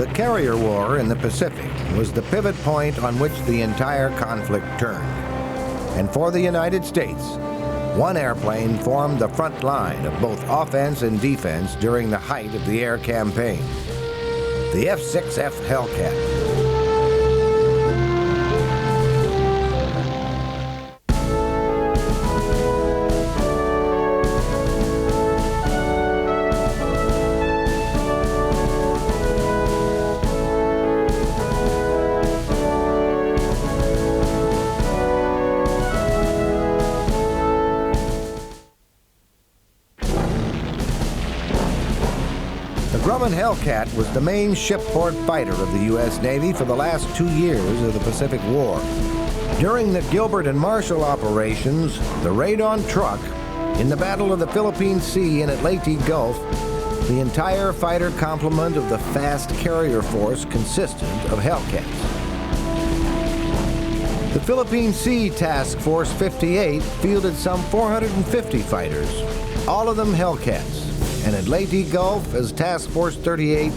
The carrier war in the Pacific was the pivot point on which the entire conflict turned. And for the United States, one airplane formed the front line of both offense and defense during the height of the air campaign, the F6F Hellcat. The Grumman Hellcat was the main shipboard fighter of the U.S. Navy for the last 2 years of the Pacific War. During the Gilbert and Marshall operations, the raid-on truck, in the Battle of the Philippine Sea and at Leyte Gulf, the entire fighter complement of the fast carrier force consisted of Hellcats. The Philippine Sea Task Force 58 fielded some 450 fighters, all of them Hellcats. And at Leyte Gulf, as Task Force 38,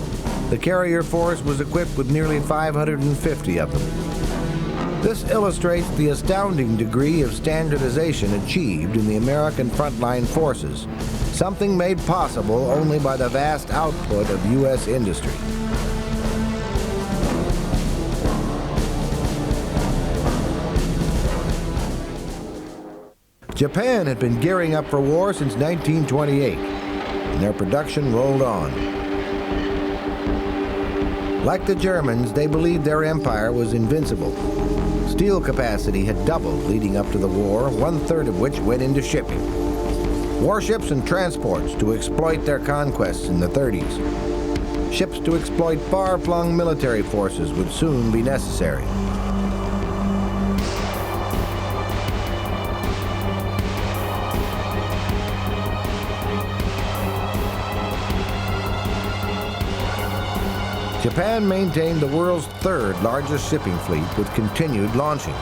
the carrier force was equipped with nearly 550 of them. This illustrates the astounding degree of standardization achieved in the American frontline forces, something made possible only by the vast output of U.S. industry. Japan had been gearing up for war since 1928. And their production rolled on. Like the Germans, they believed their empire was invincible. Steel capacity had doubled leading up to the war, 1/3 of which went into shipping. Warships and transports to exploit their conquests in the 30s. Ships to exploit far-flung military forces would soon be necessary. Japan maintained the world's 3rd largest shipping fleet with continued launchings.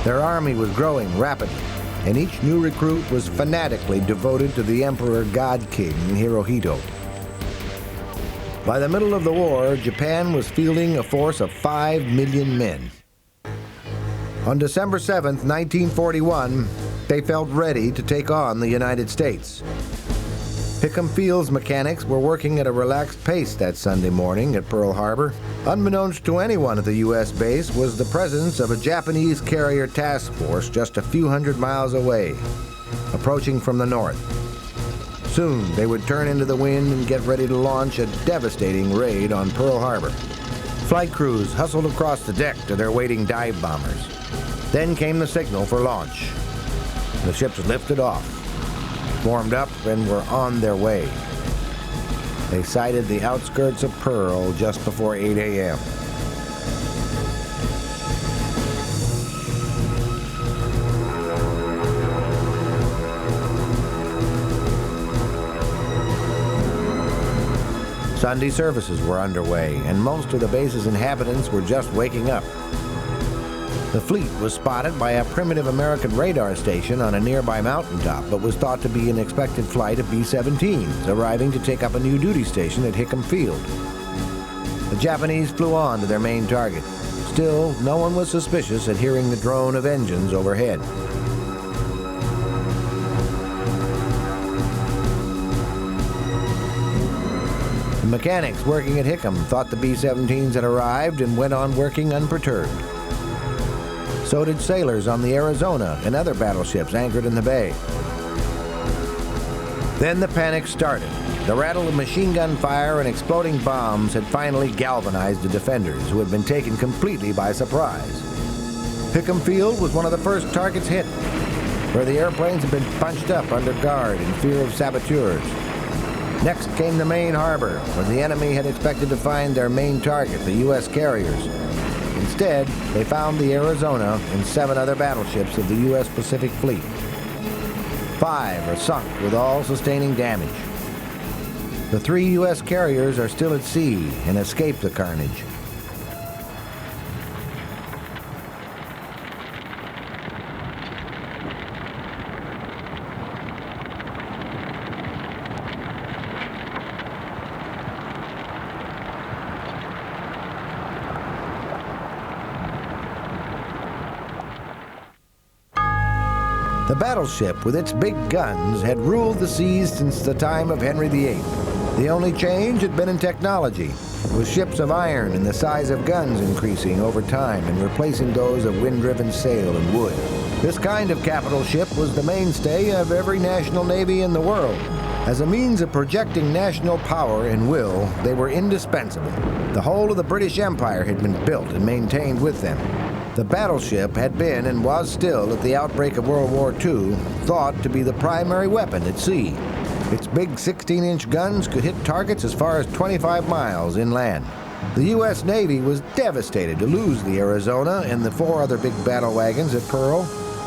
Their army was growing rapidly, and each new recruit was fanatically devoted to the Emperor God King Hirohito. By the middle of the war, Japan was fielding a force of 5 million men. On December 7, 1941, they felt ready to take on the United States. Hickam Field's mechanics were working at a relaxed pace that Sunday morning at Pearl Harbor. Unbeknownst to anyone at the U.S. base was the presence of a Japanese carrier task force just a few hundred miles away, approaching from the north. Soon they would turn into the wind and get ready to launch a devastating raid on Pearl Harbor. Flight crews hustled across the deck to their waiting dive bombers. Then came the signal for launch. The ships lifted off, formed up, and were on their way. They sighted the outskirts of Pearl just before 8 a.m. Sunday services were underway, and most of the base's inhabitants were just waking up. The fleet was spotted by a primitive American radar station on a nearby mountaintop, but was thought to be an expected flight of B-17s, arriving to take up a new duty station at Hickam Field. The Japanese flew on to their main target. Still, no one was suspicious at hearing the drone of engines overhead. The mechanics working at Hickam thought the B-17s had arrived and went on working unperturbed. So did sailors on the Arizona and other battleships anchored in the bay. Then the panic started. The rattle of machine gun fire and exploding bombs had finally galvanized the defenders, who had been taken completely by surprise. Hickam Field was one of the first targets hit, where the airplanes had been bunched up under guard in fear of saboteurs. Next came the main harbor, where the enemy had expected to find their main target, the U.S. carriers. Instead, they found the Arizona and 7 other battleships of the U.S. Pacific Fleet. 5 are sunk with all sustaining damage. The 3 U.S. carriers are still at sea and escaped the carnage. The battleship, with its big guns, had ruled the seas since the time of Henry VIII. The only change had been in technology, with ships of iron and the size of guns increasing over time and replacing those of wind-driven sail and wood. This kind of capital ship was the mainstay of every national navy in the world. As a means of projecting national power and will, they were indispensable. The whole of the British Empire had been built and maintained with them. The battleship had been and was still, at the outbreak of World War II, thought to be the primary weapon at sea. Its big 16-inch guns could hit targets as far as 25 miles inland. The U.S. Navy was devastated to lose the Arizona and the 4 other big battle wagons at Pearl.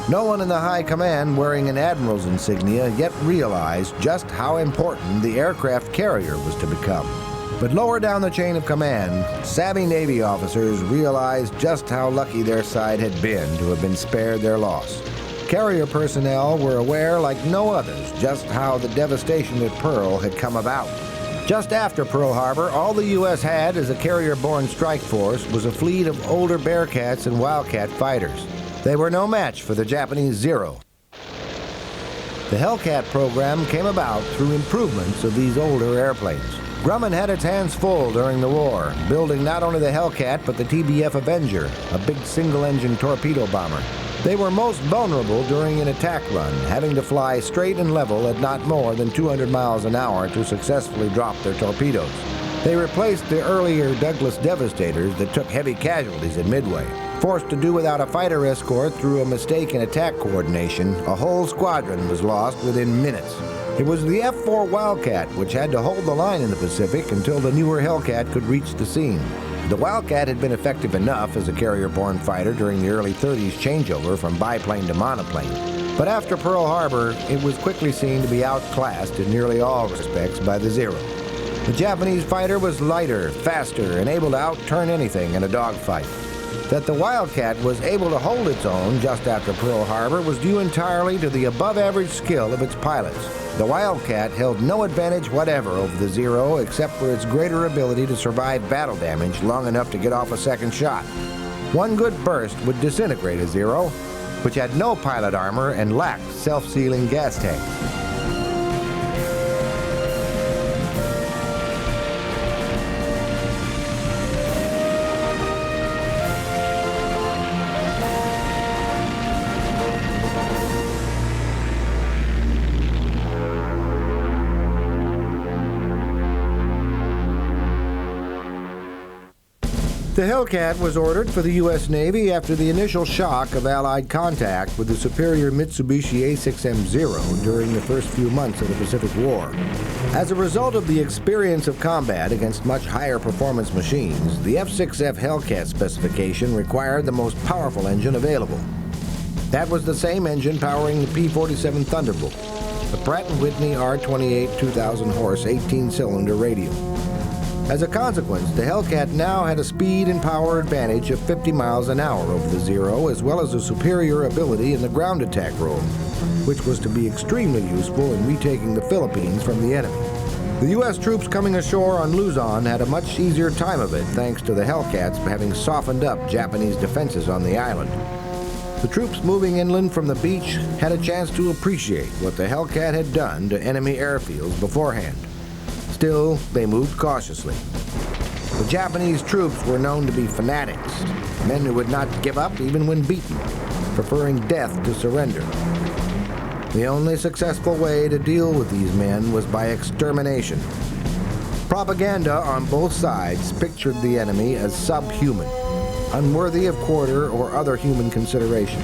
No one in the high command wearing an admiral's insignia yet realized just how important the aircraft carrier was to become. But lower down the chain of command, savvy Navy officers realized just how lucky their side had been to have been spared their loss. Carrier personnel were aware like no others just how the devastation at Pearl had come about. Just after Pearl Harbor, all the U.S. had as a carrier-borne strike force was a fleet of older Bearcats and Wildcat fighters. They were no match for the Japanese Zero. The Hellcat program came about through improvements of these older airplanes. Grumman had its hands full during the war, building not only the Hellcat but the TBF Avenger, a big single-engine torpedo bomber. They were most vulnerable during an attack run, having to fly straight and level at not more than 200 miles an hour to successfully drop their torpedoes. They replaced the earlier Douglas Devastators that took heavy casualties at Midway. Forced to do without a fighter escort through a mistake in attack coordination, a whole squadron was lost within minutes. It was the F4 Wildcat which had to hold the line in the Pacific until the newer Hellcat could reach the scene. The Wildcat had been effective enough as a carrier-borne fighter during the early 30s changeover from biplane to monoplane. But after Pearl Harbor, it was quickly seen to be outclassed in nearly all respects by the Zero. The Japanese fighter was lighter, faster, and able to outturn anything in a dogfight. That the Wildcat was able to hold its own just after Pearl Harbor was due entirely to the above-average skill of its pilots. The Wildcat held no advantage whatever over the Zero except for its greater ability to survive battle damage long enough to get off a second shot. One good burst would disintegrate a Zero, which had no pilot armor and lacked self-sealing gas tanks. The Hellcat was ordered for the U.S. Navy after the initial shock of Allied contact with the superior Mitsubishi A6M Zero during the first few months of the Pacific War. As a result of the experience of combat against much higher performance machines, the F6F Hellcat specification required the most powerful engine available. That was the same engine powering the P-47 Thunderbolt, the Pratt & Whitney R28 2,000 horse 18-cylinder radial. As a consequence, the Hellcat now had a speed and power advantage of 50 miles an hour over the Zero, as well as a superior ability in the ground attack role, which was to be extremely useful in retaking the Philippines from the enemy. The U.S. troops coming ashore on Luzon had a much easier time of it thanks to the Hellcats having softened up Japanese defenses on the island. The troops moving inland from the beach had a chance to appreciate what the Hellcat had done to enemy airfields beforehand. Still, they moved cautiously. The Japanese troops were known to be fanatics, men who would not give up even when beaten, preferring death to surrender. The only successful way to deal with these men was by extermination. Propaganda on both sides pictured the enemy as subhuman, unworthy of quarter or other human consideration.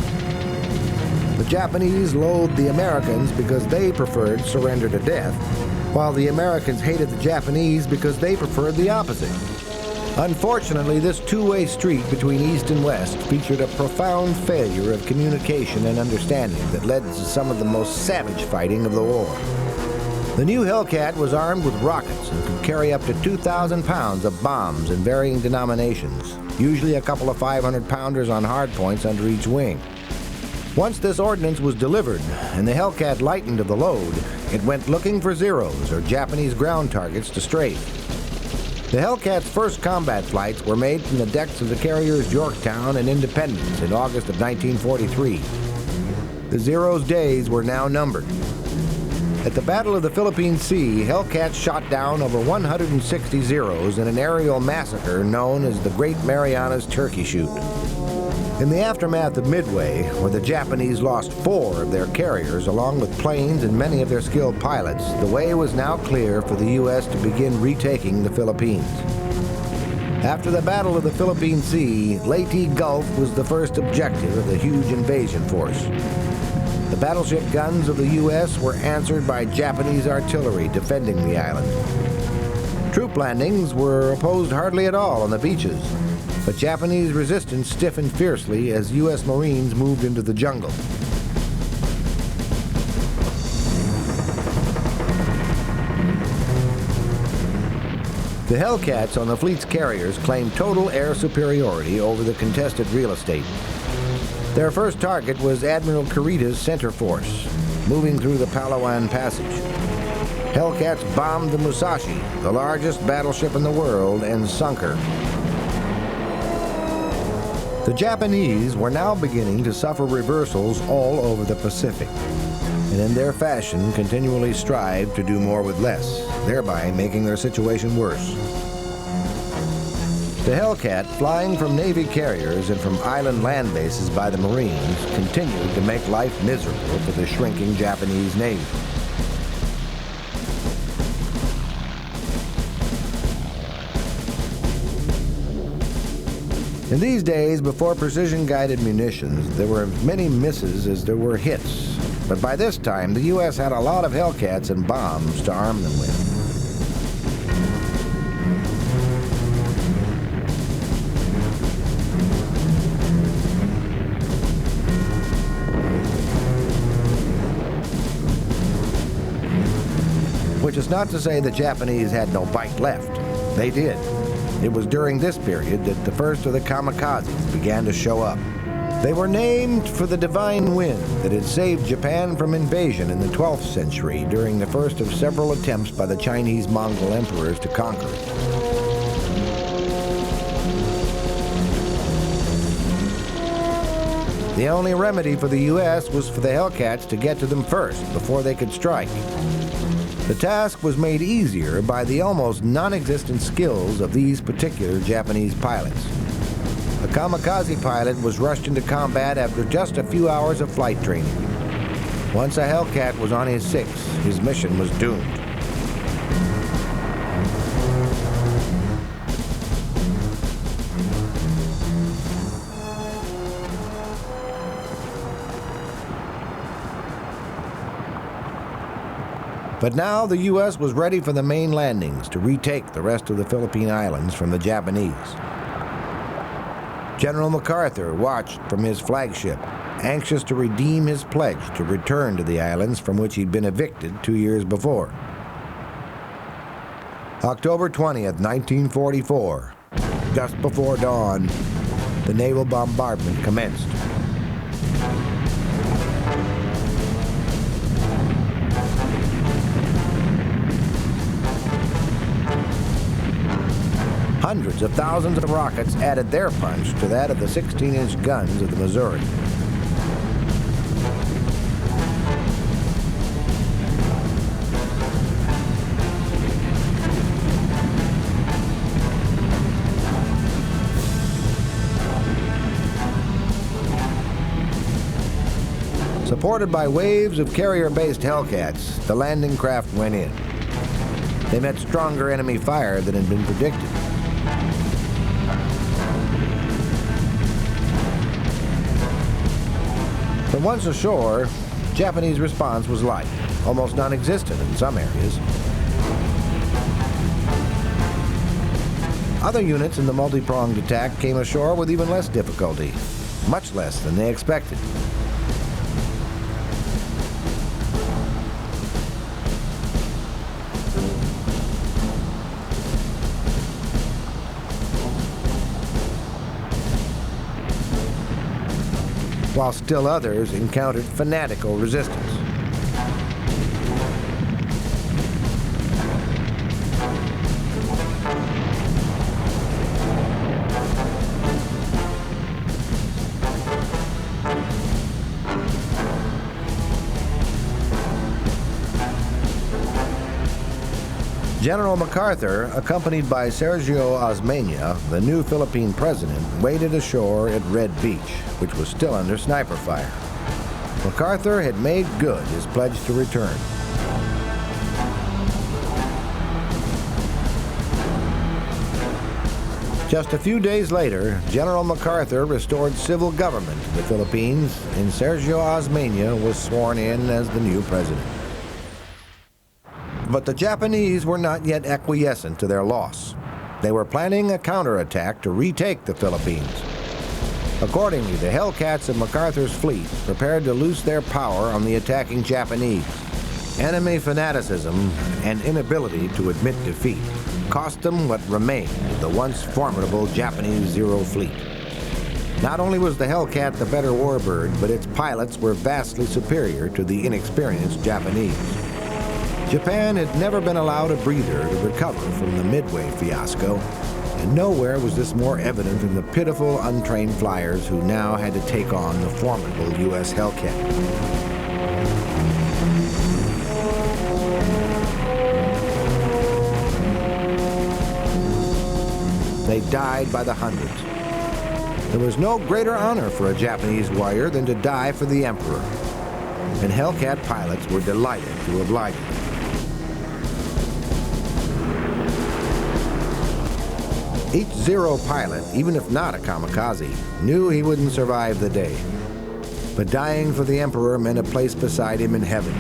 The Japanese loathed the Americans because they preferred surrender to death, while the Americans hated the Japanese because they preferred the opposite. Unfortunately, this two-way street between East and West featured a profound failure of communication and understanding that led to some of the most savage fighting of the war. The new Hellcat was armed with rockets and could carry up to 2,000 pounds of bombs in varying denominations, usually a couple of 500-pounders on hardpoints under each wing. Once this ordnance was delivered and the Hellcat lightened of the load, it went looking for Zeros or Japanese ground targets to strafe. The Hellcat's first combat flights were made from the decks of the carriers Yorktown and Independence in August of 1943. The Zero's days were now numbered. At the Battle of the Philippine Sea, Hellcats shot down over 160 Zeros in an aerial massacre known as the Great Marianas Turkey Shoot. In the aftermath of Midway, where the Japanese lost 4 of their carriers along with planes and many of their skilled pilots, the way was now clear for the U.S. to begin retaking the Philippines. After the Battle of the Philippine Sea, Leyte Gulf was the first objective of the huge invasion force. The battleship guns of the U.S. were answered by Japanese artillery defending the island. Troop landings were opposed hardly at all on the beaches, but Japanese resistance stiffened fiercely as U.S. Marines moved into the jungle. The Hellcats on the fleet's carriers claimed total air superiority over the contested real estate. Their first target was Admiral Kurita's center force, moving through the Palawan Passage. Hellcats bombed the Musashi, the largest battleship in the world, and sunk her. The Japanese were now beginning to suffer reversals all over the Pacific, and in their fashion continually strived to do more with less, thereby making their situation worse. The Hellcat, flying from Navy carriers and from island land bases by the Marines, continued to make life miserable for the shrinking Japanese Navy. In these days, before precision-guided munitions, there were as many misses as there were hits. But by this time, the U.S. had a lot of Hellcats and bombs to arm them with. Which is not to say the Japanese had no bite left. They did. It was during this period that the first of the kamikazes began to show up. They were named for the divine wind that had saved Japan from invasion in the 12th century during the first of several attempts by the Chinese Mongol emperors to conquer it. The only remedy for the U.S. was for the Hellcats to get to them first before they could strike. The task was made easier by the almost non-existent skills of these particular Japanese pilots. A kamikaze pilot was rushed into combat after just a few hours of flight training. Once a Hellcat was on his 6, his mission was doomed. But now the U.S. was ready for the main landings to retake the rest of the Philippine Islands from the Japanese. General MacArthur watched from his flagship, anxious to redeem his pledge to return to the islands from which he'd been evicted 2 years before. October 20th, 1944, just before dawn, the naval bombardment commenced. Hundreds of thousands of rockets added their punch to that of the 16-inch guns of the Missouri. Supported by waves of carrier-based Hellcats, the landing craft went in. They met stronger enemy fire than had been predicted. But once ashore, Japanese response was light, almost non-existent in some areas. Other units in the multi-pronged attack came ashore with even less difficulty, much less than they expected. While still others encountered fanatical resistance. General MacArthur, accompanied by Sergio Osmeña, the new Philippine president, waded ashore at Red Beach, which was still under sniper fire. MacArthur had made good his pledge to return. Just a few days later, General MacArthur restored civil government to the Philippines, and Sergio Osmeña was sworn in as the new president. But the Japanese were not yet acquiescent to their loss. They were planning a counterattack to retake the Philippines. Accordingly, the Hellcats of MacArthur's fleet prepared to loose their power on the attacking Japanese. Enemy fanaticism and inability to admit defeat cost them what remained of the once formidable Japanese Zero fleet. Not only was the Hellcat the better warbird, but its pilots were vastly superior to the inexperienced Japanese. Japan had never been allowed a breather to recover from the Midway fiasco, and nowhere was this more evident than the pitiful, untrained flyers who now had to take on the formidable U.S. Hellcat. They died by the hundreds. There was no greater honor for a Japanese warrior than to die for the Emperor, and Hellcat pilots were delighted to oblige them. Each Zero pilot, even if not a kamikaze, knew he wouldn't survive the day. But dying for the Emperor meant a place beside him in heaven.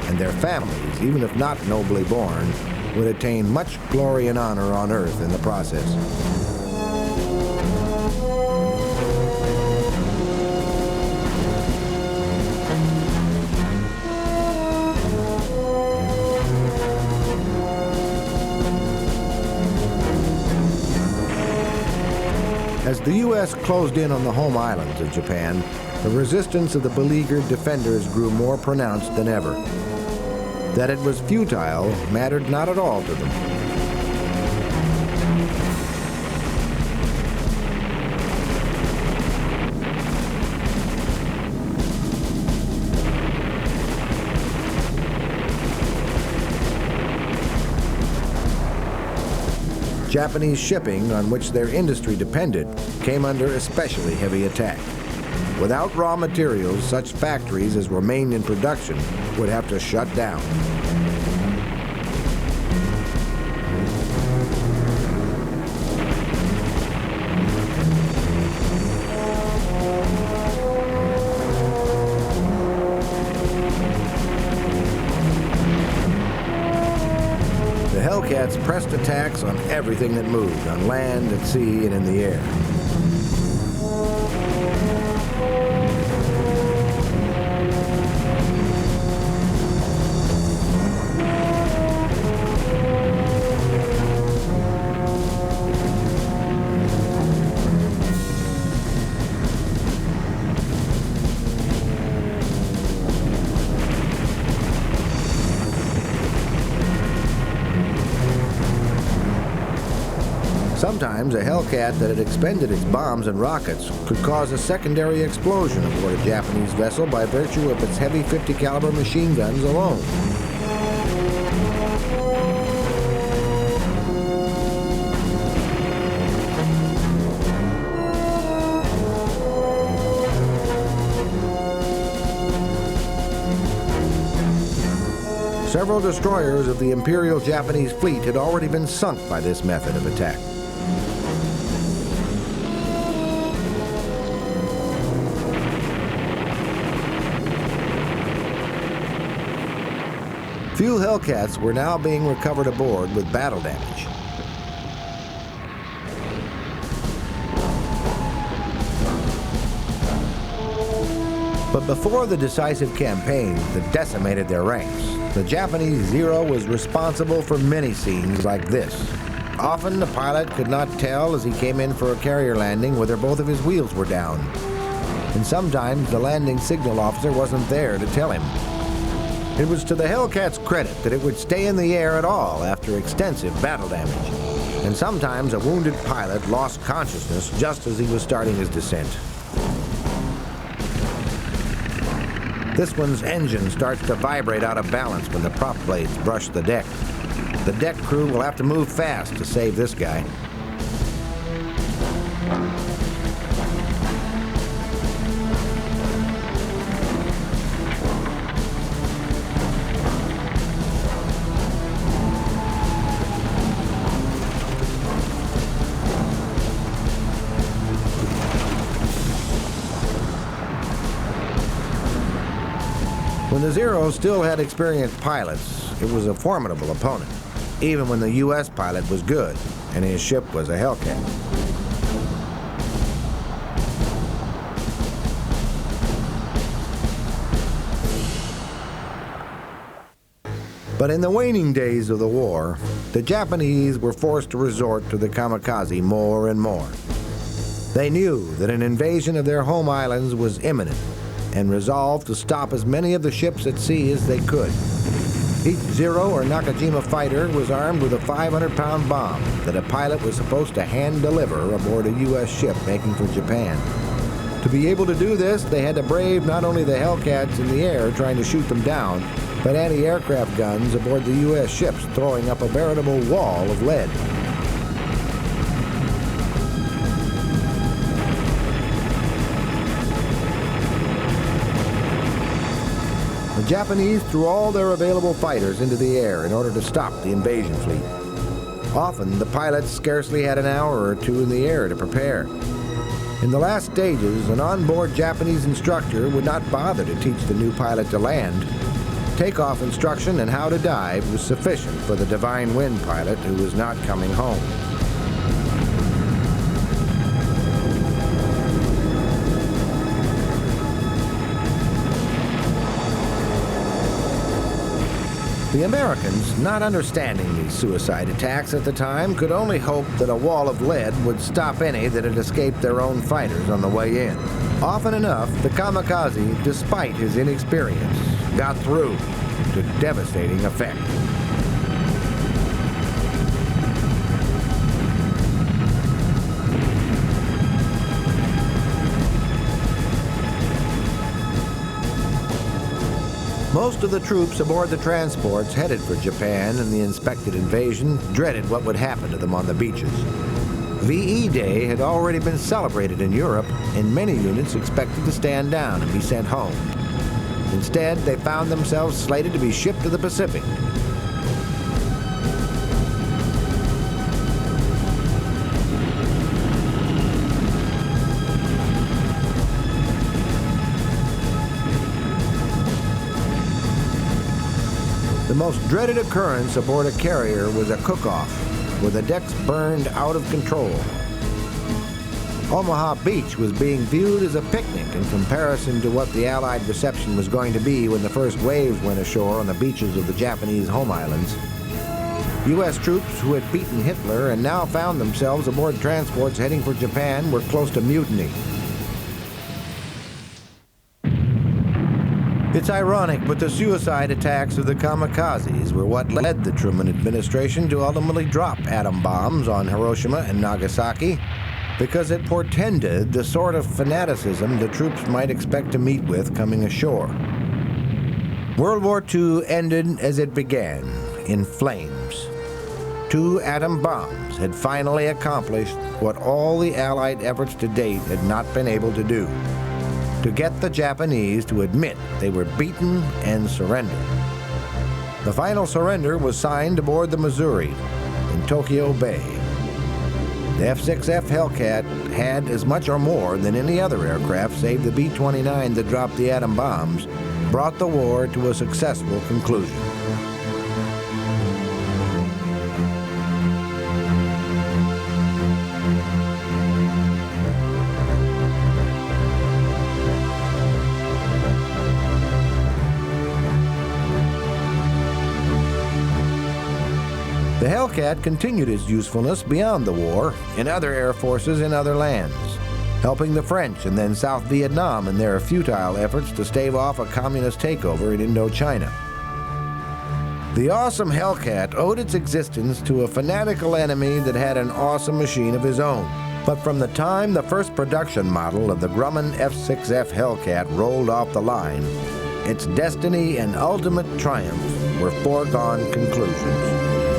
And their families, even if not nobly born, would attain much glory and honor on earth in the process. As the U.S. closed in on the home islands of Japan, the resistance of the beleaguered defenders grew more pronounced than ever. That it was futile mattered not at all to them. Japanese shipping, on which their industry depended, came under especially heavy attack. Without raw materials, such factories as remained in production would have to shut down. The Hellcats pressed attacks on everything that moved, on land, at sea, and in the air. Sometimes a Hellcat that had expended its bombs and rockets could cause a secondary explosion aboard a Japanese vessel by virtue of its heavy .50 caliber machine guns alone. Several destroyers of the Imperial Japanese fleet had already been sunk by this method of attack. Few Hellcats were now being recovered aboard with battle damage. But before the decisive campaign that decimated their ranks, the Japanese Zero was responsible for many scenes like this. Often the pilot could not tell as he came in for a carrier landing whether both of his wheels were down. And sometimes the landing signal officer wasn't there to tell him. It was to the Hellcat's credit that it would stay in the air at all after extensive battle damage. And sometimes a wounded pilot lost consciousness just as he was starting his descent. This one's engine starts to vibrate out of balance when the prop blades brush the deck. The deck crew will have to move fast to save this guy. When the Zero still had experienced pilots, it was a formidable opponent, even when the U.S. pilot was good and his ship was a Hellcat. But in the waning days of the war, the Japanese were forced to resort to the kamikaze more and more. They knew that an invasion of their home islands was imminent, and resolved to stop as many of the ships at sea as they could. Each Zero or Nakajima fighter was armed with a 500-pound bomb that a pilot was supposed to hand-deliver aboard a U.S. ship making for Japan. To be able to do this, they had to brave not only the Hellcats in the air trying to shoot them down, but anti-aircraft guns aboard the U.S. ships throwing up a veritable wall of lead. The Japanese threw all their available fighters into the air in order to stop the invasion fleet. Often, the pilots scarcely had an hour or two in the air to prepare. In the last stages, an onboard Japanese instructor would not bother to teach the new pilot to land. Takeoff instruction and how to dive was sufficient for the Divine Wind pilot who was not coming home. The Americans, not understanding these suicide attacks at the time, could only hope that a wall of lead would stop any that had escaped their own fighters on the way in. Often enough, the kamikaze, despite his inexperience, got through to devastating effect. Most of the troops aboard the transports headed for Japan in the inspected invasion dreaded what would happen to them on the beaches. VE Day had already been celebrated in Europe, and many units expected to stand down and be sent home. Instead, they found themselves slated to be shipped to the Pacific. The most dreaded occurrence aboard a carrier was a cook-off, where the decks burned out of control. Omaha Beach was being viewed as a picnic in comparison to what the Allied reception was going to be when the first waves went ashore on the beaches of the Japanese home islands. U.S. troops who had beaten Hitler and now found themselves aboard transports heading for Japan were close to mutiny. It's ironic, but the suicide attacks of the kamikazes were what led the Truman administration to ultimately drop atom bombs on Hiroshima and Nagasaki, because it portended the sort of fanaticism the troops might expect to meet with coming ashore. World War II ended as it began, in flames. 2 atom bombs had finally accomplished what all the Allied efforts to date had not been able to do: to get the Japanese to admit they were beaten and surrender. The final surrender was signed aboard the Missouri in Tokyo Bay. The F6F Hellcat had as much or more than any other aircraft save the B-29 that dropped the atom bombs, brought the war to a successful conclusion. The Hellcat continued its usefulness beyond the war in other air forces in other lands, helping the French and then South Vietnam in their futile efforts to stave off a communist takeover in Indochina. The awesome Hellcat owed its existence to a fanatical enemy that had an awesome machine of his own. But from the time the first production model of the Grumman F6F Hellcat rolled off the line, Its destiny and ultimate triumph were foregone conclusions.